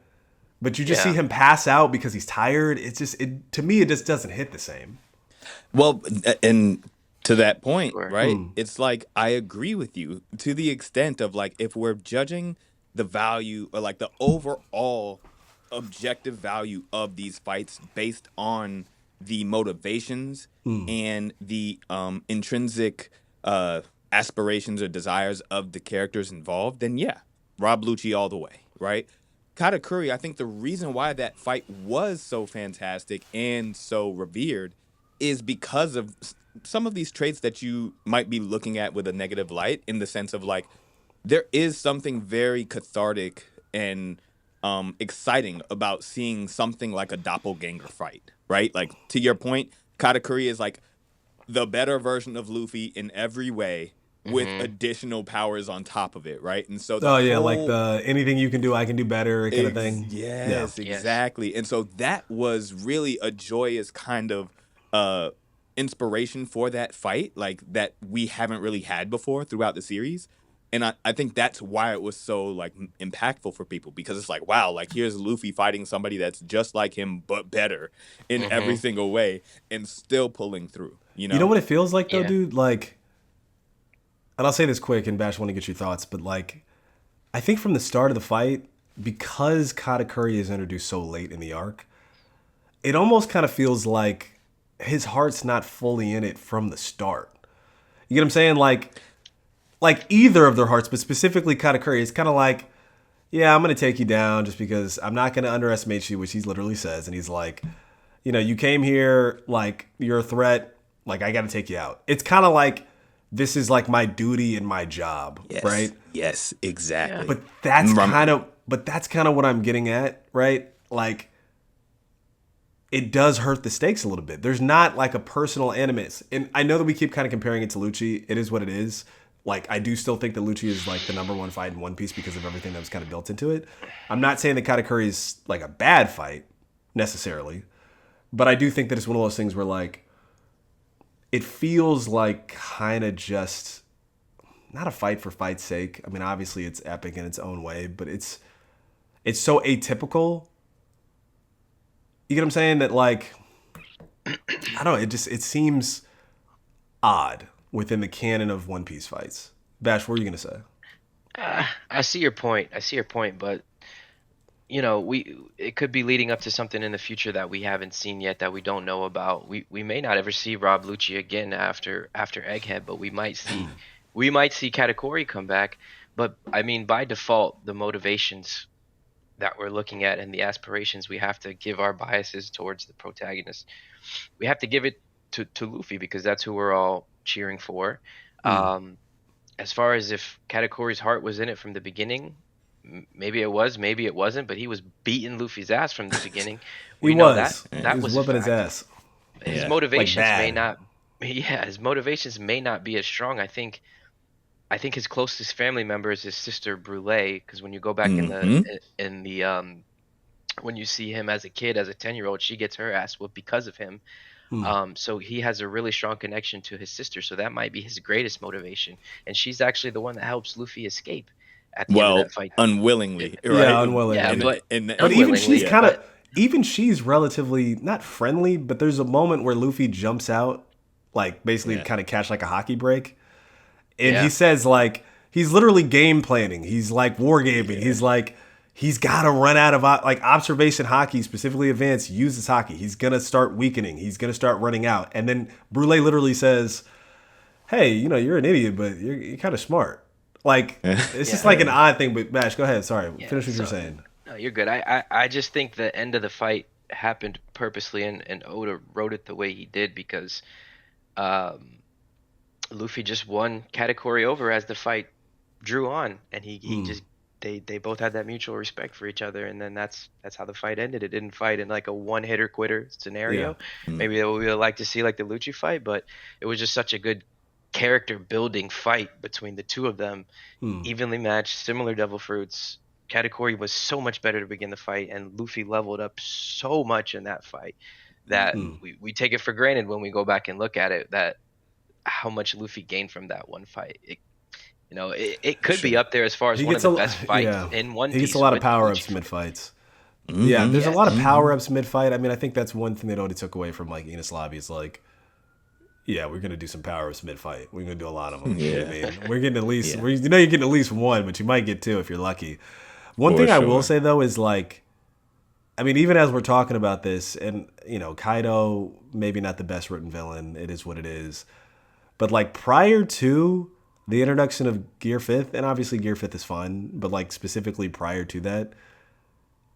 But you just see him pass out because he's tired. It's just, to me, it just doesn't hit the same. Well, and to that point, Sure. right? It's like I agree with you to the extent of like if we're judging the value or like the overall objective value of these fights based on the motivations and the intrinsic aspirations or desires of the characters involved, then yeah, Rob Lucci all the way, right? Katakuri, I think the reason why that fight was so fantastic and so revered is because of some of these traits that you might be looking at with a negative light, in the sense of like there is something very cathartic and exciting about seeing something like a doppelganger fight, right? Like to your point, Katakuri is like the better version of Luffy in every way with additional powers on top of it, right? And so the Like the anything you can do, I can do better kind of thing. Yes, exactly. And so that was really a joyous kind of inspiration for that fight, like that we haven't really had before throughout the series. And I think that's why it was so like impactful for people, because it's like, wow, like here's Luffy fighting somebody that's just like him but better in every single way and still pulling through. You know what it feels like though, dude? Like, and I'll say this quick, and Bash, I want to get your thoughts, but like, I think from the start of the fight, because Katakuri is introduced so late in the arc, it almost kind of feels like his heart's not fully in it from the start. You get what I'm saying? Like either of their hearts, but specifically Katakuri, it's kind of like, yeah, I'm going to take you down just because I'm not going to underestimate you, which he literally says. And he's like, you came here, like, you're a threat, like, I got to take you out. It's kind of like, this is like my duty and my job, right? Yes, exactly. But that's kind of what I'm getting at, right? Like, it does hurt the stakes a little bit. There's not like a personal animus. And I know that we keep kind of comparing it to Lucci. It is what it is. Like, I do still think that Lucci is like the number one fight in One Piece because of everything that was kind of built into it. I'm not saying that Katakuri is like a bad fight necessarily, but I do think that it's one of those things where like, it feels like kind of just not a fight for fight's sake. I mean, obviously it's epic in its own way, but it's so atypical. You get what I'm saying? That like, I don't know. It seems odd within the canon of One Piece fights. Bash, what were you gonna say? I see your point. But it could be leading up to something in the future that we haven't seen yet, that we don't know about. We may not ever see Rob Lucci again after Egghead, but we might see Katakuri come back. But I mean, by default, the motivations that we're looking at and the aspirations, we have to give our biases towards the protagonist. We have to give it to Luffy because that's who we're all cheering for. Hmm. Um, as far as if Katakuri's heart was in it from the beginning, maybe it was, maybe it wasn't, but he was beating Luffy's ass from the beginning. He We know that. was. He That was was a whooping his fact. ass His Yeah. like motivations may bad. not, yeah, his motivations may not be as strong. I think his closest family member is his sister Brule, because when you go back Hmm. in the when you see him as a kid, as a 10-year-old, she gets her ass whooped because of him. Hmm. So he has a really strong connection to his sister, so that might be his greatest motivation. And she's actually the one that helps Luffy escape at the end of that Well, fight. unwillingly, Yeah, right? Yeah, unwillingly. but And But even she's unwillingly, yeah, kind of, but even she's relatively not friendly. But there's a moment where Luffy jumps out, like basically to yeah, kind of catch like a hockey break, and he yeah, says like he's literally game planning. He's like wargaming. yeah. He's like he's got to run out of like observation hockey, specifically advanced uses hockey. He's gonna start weakening. He's gonna start running out. And then Brule literally says, "Hey, you know you're an idiot, but you're kind of smart." Like it's just yeah, like an odd thing. But Mash, go ahead. Sorry, yeah. finish what you're So saying. no, you're good. I just think the end of the fight happened purposely, and Oda wrote it the way he did because um, Luffy just won Katakuri over as the fight drew on, and he Hmm. just they both had that mutual respect for each other, and then that's how the fight ended. It didn't fight in like a one hitter quitter Yeah. scenario. Mm. Maybe that we would like to see like the Lucci fight, but it was just such a good character building fight between the two of them, Hmm. evenly matched, similar devil fruits. Katakuri was so much better to begin the fight, and Luffy leveled up so much in that fight that Hmm. we take it for granted when we go back and look at it that how much Luffy gained from that one fight. It For could be sure. up there as far as He one of gets the a best fights yeah. in One He gets a Piece lot of with the power Lucci ups mid fight. fights. Yeah, Hmm. there's a Yeah, lot of power ups mid fight. I mean, I think that's one thing that Oda took away from like Enos Lobby is like, yeah, we're gonna do some power ups mid fight. We're gonna do a lot of them. I Yeah, mean, we're getting at least yeah, you know you're getting at least one, but you might get two if you're lucky. One for thing I will sure. say though is like, I mean, even as we're talking about this, and you know, Kaido maybe not the best written villain. It is what it is. But like prior to the introduction of Gear Fifth, and obviously Gear Fifth is fun, but like specifically prior to that,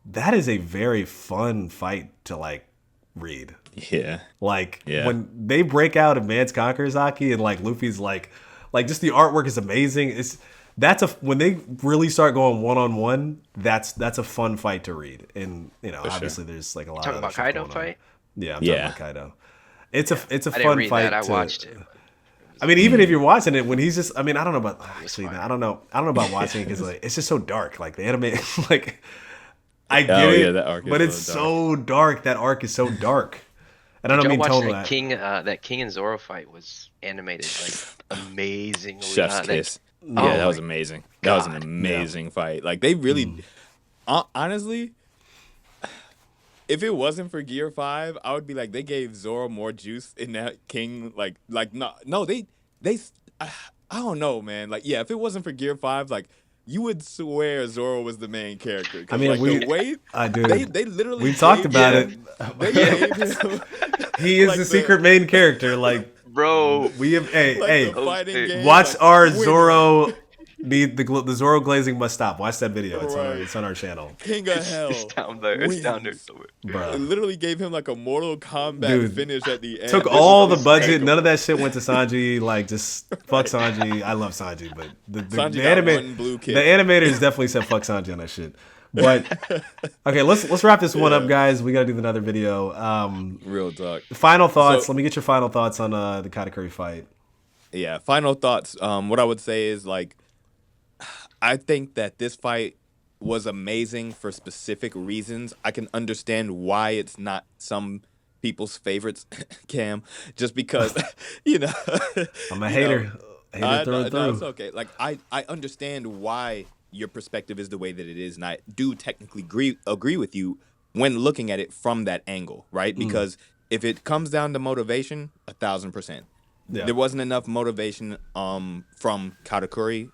that is a very fun fight to like read. Yeah, Like yeah, when they break out of Man's Conquerors Haki and like Luffy's like just the artwork is amazing. It's that's a when they really start going one on one. That's a fun fight to read, and you know for sure. obviously there's like a you lot of talking other about stuff Kaido going on. fight? Yeah, I'm talking Yeah, about Kaido. It's a I didn't fun read that. I fight to. watched it, but I mean, even if mm. you're watching it, when he's just, I mean, I don't know about it was actually, fire. I don't know about watching it because like it's just so dark. Like the anime, like I get Oh yeah, it, that arc but is a it's little dark. so dark. That arc is so dark, and I Did don't y'all mean watch tonal. that King and Zoro fight was animated like amazingly. Chef's kiss. Yeah, Oh that Yeah, was my amazing. That was an god. yeah. amazing fight. Like they really, honestly, if it wasn't for Gear 5, I would be like they gave Zoro more juice in that King like no they I, I don't know, man. Like yeah, if it wasn't for Gear 5, like you would swear Zoro was the main character I cuz mean, like the we, way dude, they literally we've talked gave about Yeah, it. him they yeah, gave him He is the like secret the main character. Like bro. we have, hey, like the hey, fighting game watch like our winner. Zoro. The Zoro glazing must stop. Watch that video. Right. It's on our channel, King of It's Hell down there. It's down there wins. somewhere. It bruh. literally gave him like a Mortal Kombat Dude, finish at the took end. It was all the budget. None of impeccable. that shit went to Sanji. Like, just fuck Right. Sanji. I love Sanji, but Sanji the got anime, one blue the kick. animators definitely said fuck Sanji on that shit. But okay, let's wrap this one up, Yeah. guys. We gotta do another video. Real talk. Final thoughts. So Let me get your final thoughts on the Katakuri fight. yeah, final thoughts. What I would say is like I think that this fight was amazing for specific reasons. I can understand why it's not some people's favorites, Cam, just because you know, I'm a you know, hater through and no, it's through. okay. Like I understand why your perspective is the way that it is, and I do technically agree with you when looking at it from that angle, right? Mm, Because if it comes down to motivation, 1,000%, yeah. there wasn't enough motivation from Katakuri,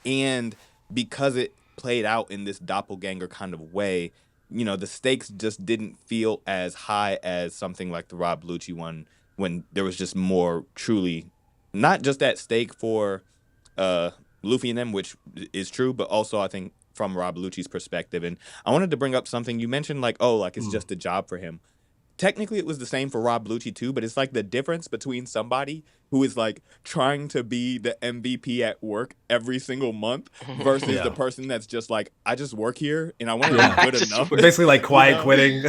and because it played out in this doppelganger kind of way, you know, the stakes just didn't feel as high as something like the Rob Lucci one when there was just more truly not just at stake for uh Luffy and them, which is true, but also I think from Rob Lucci's perspective. And I wanted to bring up something you mentioned, like, oh, like it's just a job for him. Technically it was the same for Rob Lucci too, but it's like the difference between somebody who is like trying to be the MVP at work every single month versus the Yeah. person that's just like, I just work here and I want to Yeah. be good enough. Basically like quiet quitting.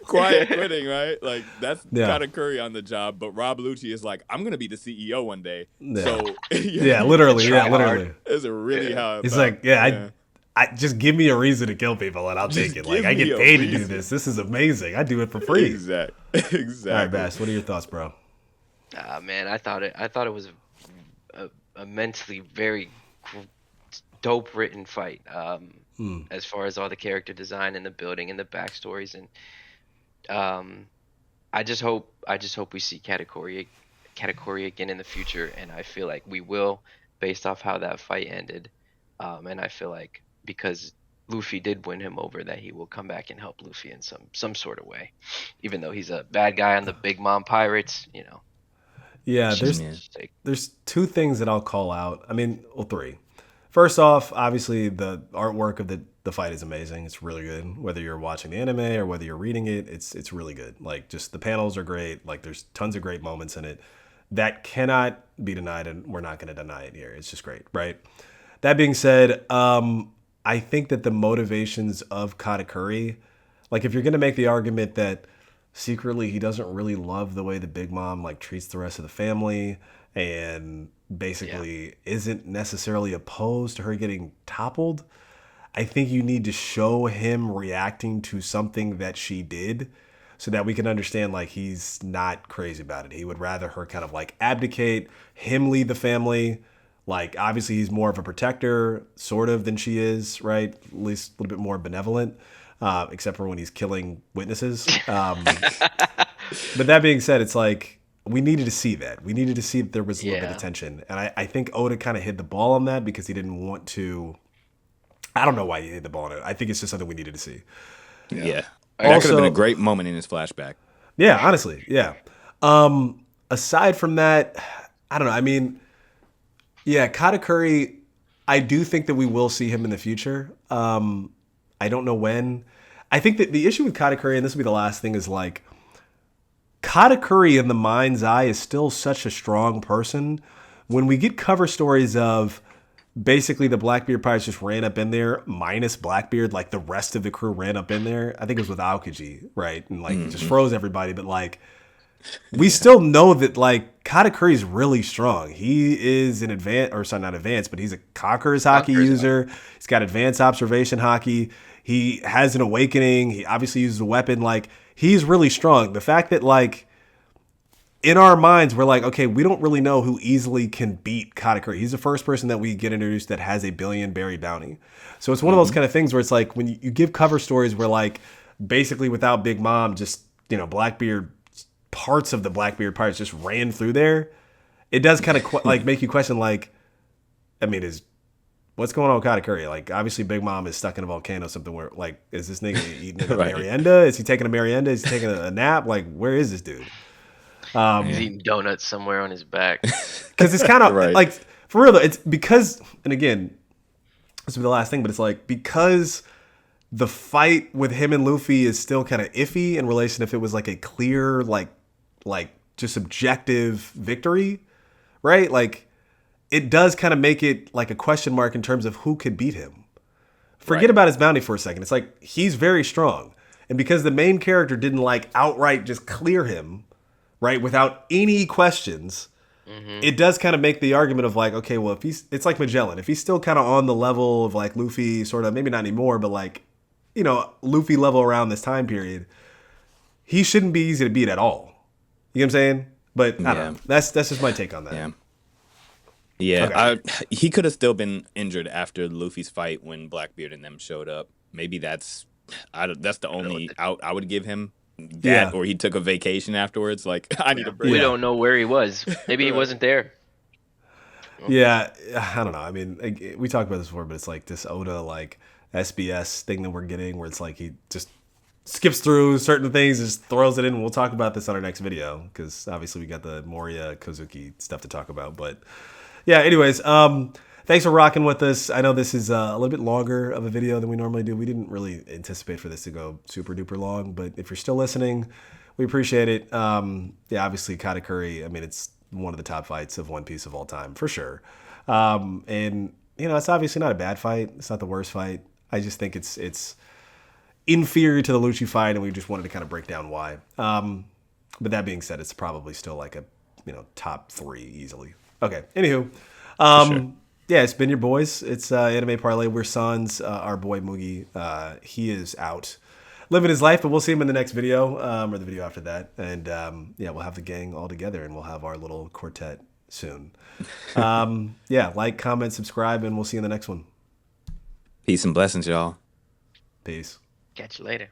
Quiet quitting, right? Like that's Yeah. Katakuri on the job, but Rob Lucci is like, I'm gonna be the CEO one day. Yeah. So Yeah, literally. Try Yeah, hard. literally. It's really how I It's felt. like, I just give me a reason to kill people and I'll Just take it. Like give I me get a paid to do reason. this. This is amazing. I do it for free. Exactly. All right, Bass, what are your thoughts, bro? Man, I thought it was a immensely very dope written fight. As far as all the character design and the building and the backstories, and I just hope we see Katakuri again in the future, and I feel like we will, based off how that fight ended. And I feel like because Luffy did win him over, that he will come back and help Luffy in some sort of way, even though he's a bad guy on the Big Mom Pirates. Yeah, Yeah. there's two things that I'll call out. I mean, well, three. First off, obviously the artwork of the fight is amazing. It's really good. Whether you're watching the anime or whether you're reading it, it's really good. Like just the panels are great. Like there's tons of great moments in it. That cannot be denied, and we're not going to deny it here. It's just great, right? That being said, I think that the motivations of Katakuri, like if you're going to make the argument that secretly he doesn't really love the way the Big Mom like treats the rest of the family and basically isn't necessarily opposed to her getting toppled, I think you need to show him reacting to something that she did so that we can understand like he's not crazy about it. He would rather her kind of like abdicate, him lead the family. Like obviously he's more of a protector sort of than she is, right? At least a little bit more benevolent, except for when he's killing witnesses. But that being said, it's like we needed to see that. We needed to see that there was a little bit of tension. And I think Oda kind of hit the ball on that because he didn't want to. I don't know why he hit the ball on it. I think it's just something we needed to see. Yeah. That could have been a great moment in his flashback. Yeah, honestly. Yeah. Aside from that, I don't know. I mean, yeah, Katakuri, I do think that we will see him in the future. I don't know when. I think that the issue with Katakuri, and this will be the last thing, is like Katakuri in the mind's eye is still such a strong person. When we get cover stories of basically the Blackbeard pirates just ran up in there, minus Blackbeard, like the rest of the crew ran up in there. I think it was with Aokiji, right? And like just froze everybody. But like we still know that like Katakuri is really strong. He is an advanced, or sorry, not advanced, but he's a Conqueror's Haki user. He's got advanced observation Haki. He has an awakening. He obviously uses a weapon. Like he's really strong. The fact that like in our minds, we're like, okay, we don't really know who easily can beat Katakuri. He's the first person that we get introduced that has a 1 billion berry bounty. So it's one of those kind of things where it's like when you give cover stories where like basically without Big Mom, just, you know, Blackbeard, parts of the Blackbeard pirates just ran through there. It does kind of like make you question like, I mean, what's going on with Katakuri? Like obviously Big Mom is stuck in a volcano, something where like, is this nigga eating a merienda? Is he taking a merienda? Is he taking a nap? Like where is this dude? He's eating donuts somewhere on his back. Because it's kind of like, for real though, it's because, and again, this will be the last thing, but it's like, because the fight with him and Luffy is still kind of iffy in relation if it was like a clear, like just objective victory, right? Like, it does kind of make it like a question mark in terms of who could beat him. Forget about his bounty for a second. It's like, he's very strong. And because the main character didn't like outright just clear him, right, without any questions, it does kind of make the argument of like, okay, well, if it's like Magellan, if he's still kind of on the level of like Luffy, sort of, maybe not anymore, but like, you know, Luffy level around this time period, he shouldn't be easy to beat at all. You know what I'm saying? But I don't know. That's just my take on that. Yeah, he could have still been injured after Luffy's fight when Blackbeard and them showed up. Maybe that's the only out I would give him. That or he took a vacation afterwards. Like I need a break. We don't know where he was. Maybe he wasn't there. Yeah, I don't know. I mean, we talked about this before, but it's like this Oda like SBS thing that we're getting, where it's like he just skips through certain things, just throws it in. We'll talk about this on our next video because obviously we got the Moria Kozuki stuff to talk about. But yeah, anyways, thanks for rocking with us. I know this is a little bit longer of a video than we normally do. We didn't really anticipate for this to go super duper long, but if you're still listening, we appreciate it. Yeah, obviously Katakuri, I mean, it's one of the top fights of One Piece of all time, for sure. And, you know, it's obviously not a bad fight. It's not the worst fight. I just think it's inferior to the Lucci fight, and we just wanted to kind of break down why. But that being said, it's probably still like a, you know, top 3 easily. Okay, anywho. Sure. Yeah, it's been your boys. It's Anime Parlay. We're Sons. Our boy Mugi, he is out living his life, but we'll see him in the next video or the video after that. And yeah, we'll have the gang all together, and we'll have our little quartet soon. Yeah, like, comment, subscribe, and we'll see you in the next one. Peace and blessings, y'all. Peace. Catch you later.